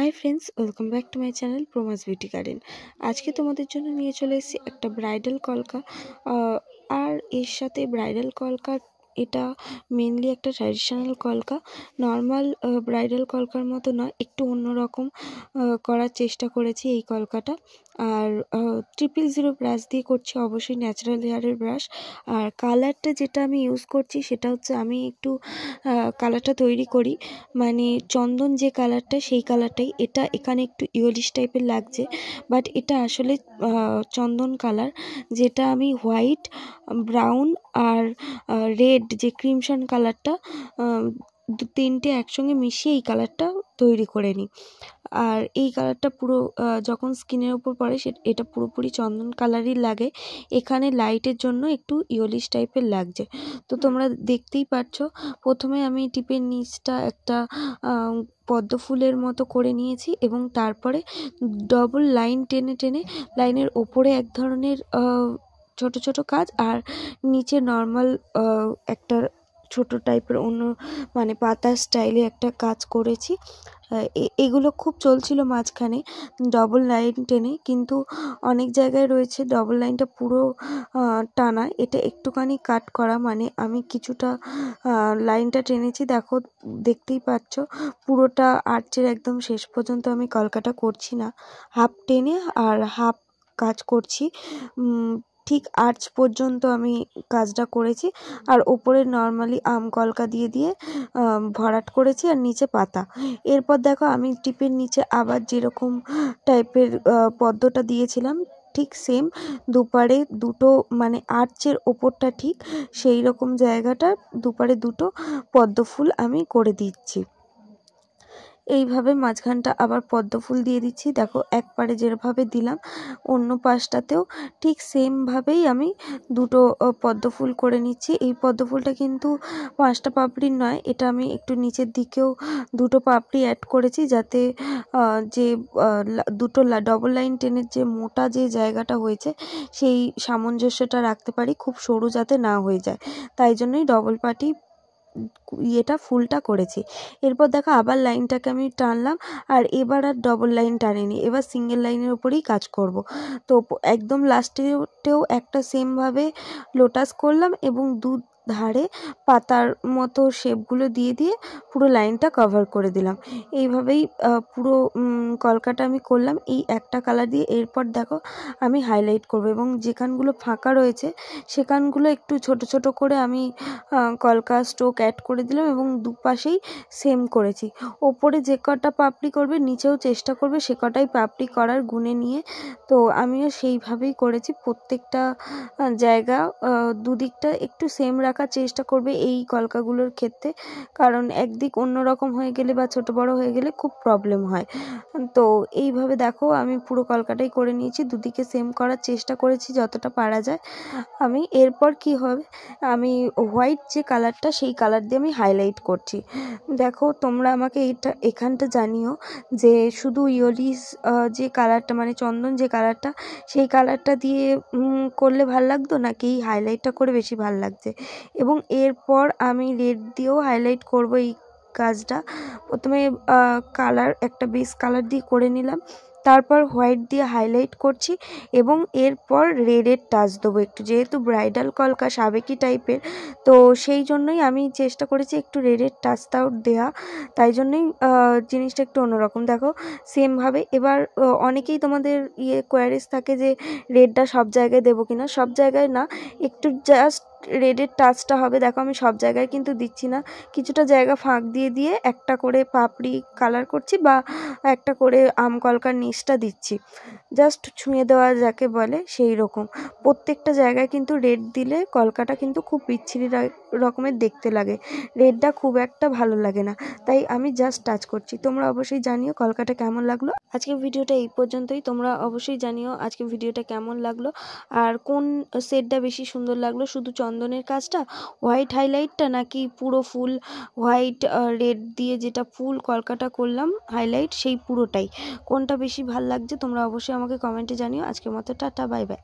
High friends, welcome back to my channel প্রমাস beauty garden. আজকে তোমাদের জন্য নিয়ে চলে এসেছি একটা ব্রাইডাল কলকা। আর এর সাথে ব্রাইডাল কলকা এটা মেনলি একটা ট্র্যাডিশনাল কলকা, নর্মাল ব্রাইডাল কলকার মতো নয়, একটু অন্যরকম করার চেষ্টা করেছি এই কলকাটা। আর 000 ব্রাশ দিয়ে করছি, অবশ্যই ন্যাচারাল হেয়ারের ব্রাশ। আর কালারটা যেটা আমি ইউজ করছি সেটা হচ্ছে, আমি একটু কালারটা তৈরি করি মানে চন্দন যে কালারটা সেই কালারটাই। এটা এখানে একটু ইয়েলিশ টাইপের লাগছে, বাট এটা আসলে চন্দন কালার, যেটা আমি হোয়াইট, ব্রাউন আর রেড যে ক্রিমসন কালারটা, তিনটে একসঙ্গে মিশিয়ে এই কালারটা তৈরি করে নিই। আর এই কালারটা পুরো যখন স্কিনের উপর পড়ে এটা পুরোপুরি চন্দন কালারই লাগে। এখানে লাইটের জন্য একটু ইয়েলিশ টাইপের লাগছে, তো তোমরা দেখতেই পাচ্ছ। প্রথমে আমি টিপের নিচটা একটা পদ্ম ফুলের মতো করে নিয়েছি এবং তারপরে ডবল লাইন টেনে টেনে লাইনের ওপরে এক ধরনের ছোট ছোট কাজ, আর নিচে নর্মাল একটা ছোট টাইপের অন্য মানে পাতা স্টাইলে একটা কাজ করেছি। এগুলো খুব চলছিল মাঝখানে ডবল লাইন টেনে, কিন্তু অনেক জায়গায় রয়েছে ডবল লাইনটা পুরো টানা, এটা একটুখানি কাট করা, মানে আমি কিছুটা লাইনটা টেনেছি। দেখো, দেখতেই পাচ্ছ পুরোটা আর্চের একদম শেষ পর্যন্ত আমি কলকাটা করছি না, হাফ টেনে আর হাফ কাজ করছি। ঠিক আর্চ পর্যন্ত আমি কাজটা করেছি, আর ওপরে নর্মালি আম কলকা দিয়ে দিয়ে ভরাট করেছি, আর নিচে পাতা। এরপর দেখো, আমি টিপের নিচে আবার যেরকম টাইপের পদ্মটা দিয়েছিলাম ঠিক সেম দুপারে দুটো, মানে আর্চের ওপরটা ঠিক সেই রকম জায়গাটা দুপারে দুটো পদ্ম ফুল আমি করে দিচ্ছি। এইভাবে মাঝখানটা আবার পদ্ম ফুল দিয়ে দিচ্ছি। দেখো, এক পারে যেভাবে দিলাম অন্য পাশটাতেও ঠিক সেমভাবেই আমি দুটো পদ্ম ফুল করে নিচ্ছি। এই পদ্ম ফুলটা কিন্তু 5টা পাপড়ির নয়, এটা আমি একটু নিচের দিকেও দুটো পাপড়ি অ্যাড করেছি, যাতে যে দুটো ডবল লাইন টেনের যে মোটা যে জায়গাটা হয়েছে সেই সামঞ্জস্যটা রাখতে পারি, খুব সরু যাতে না হয়ে যায়, তাই জন্যই ডবল পাটি ইয়েটা ফুলটা করেছি। এরপর দেখো, আবার লাইনটাকে আমি টানলাম, আর এবার আর ডবল লাইন টানিনি, এবার সিঙ্গেল লাইনের উপরেই কাজ করব। তো একদম লাস্টেও একটা সেমভাবে লোটাস করলাম এবং ধারে পাতার মতো শেপগুলো দিয়ে দিয়ে পুরো লাইনটা কভার করে দিলাম। এইভাবেই পুরো কলকাটা আমি করলাম এই একটা কালার দিয়ে। এরপর দেখো, আমি হাইলাইট করব এবং যেখানগুলো ফাঁকা রয়েছে সেখানগুলো একটু ছোট ছোট করে আমি কলকা স্ট্রোক অ্যাড করে দিলাম এবং দুপাশেই সেম করেছি। ওপরে যে কটা পাপড়ি করবে নিচেও চেষ্টা করবে সে কটাই পাপড়ি করার গুণে নিয়ে। তো আমিও সেইভাবেই করেছি, প্রত্যেকটা জায়গা দুদিকটা একটু সেম রাখার চেষ্টা করবে এই কলকাগুলোর ক্ষেত্রে, কারণ একদিক অন্যরকম হয়ে গেলে বা ছোট বড় হয়ে গেলে খুব প্রবলেম হয়। তো এইভাবে দেখো, আমি পুরো কলকাটাই করে নিয়েছি, দুদিকে সেম করার চেষ্টা করেছি যতটা পারা যায়। আমি এরপর কি হবে, আমি হোয়াইট যে কালারটা সেই কালার দিয়ে আমি হাইলাইট করছি। দেখো, তোমরা আমাকে এখানটা জানিও যে শুধু ইয়েলিশ যে কালারটা মানে চন্দন যে কালারটা সেই কালারটা দিয়ে করলে ভাল লাগতো নাকি এই হাইলাইটটা করে বেশি ভাল লাগছে। এবং এরপর আমি রেড দিয়েও হাইলাইট করব এই কাজটা। প্রথমে কালার একটা বেস কালার দিয়ে করে নিলাম, তারপর হোয়াইট দিয়ে হাইলাইট করছি এবং এরপর রেডের টাচ দেবো একটু, যেহেতু ব্রাইডাল কলকা সাবেকি টাইপের, তো সেই জন্যই আমি চেষ্টা করেছি একটু রেডের টাচটাও দেওয়া, তাই জন্যই জিনিসটা একটু অন্যরকম। দেখো, সেমভাবে এবার অনেকেই তোমাদের কোয়ারিজ থাকে যে রেডটা সব জায়গায় দেবো কিনা, সব জায়গায় না, একটু জাস্ট রেডের টাচটা হবে। দেখো, আমি সব জায়গায় কিন্তু দিচ্ছি না, কিছুটা জায়গা ফাঁক দিয়ে দিয়ে একটা করে পাপড়ি কালার করছি বা একটা করে আম কলকার নিচটা দিচ্ছি, জাস্ট ছুঁয়ে দেওয়া যাকে বলে সেই রকম। প্রত্যেকটা জায়গায় কিন্তু রেড দিলে কলকাটা কিন্তু খুব বিচ্ছিরি রকমের দেখতে লাগে, রেডটা খুব একটা ভালো লাগে না, তাই আমি জাস্ট টাচ করছি। তোমরা অবশ্যই জানিও কলকাটা কেমন লাগলো। আজকের ভিডিওটা এই পর্যন্তই, তোমরা অবশ্যই জানিও আজকের ভিডিওটা কেমন লাগলো আর কোন সেটটা বেশি সুন্দর লাগলো, শুধু চন্দনের কাজটা, হোয়াইট হাইলাইটটা, নাকি পুরো ফুল হোয়াইট রেড দিয়ে যেটা ফুল কলকাটা করলাম হাইলাইট সেই পুরোটাই, কোনটা বেশি ভাল লাগছে তোমরা অবশ্যই আমাকে কমেন্টে জানিও। আজকের মতো টাটা, বাই বাই।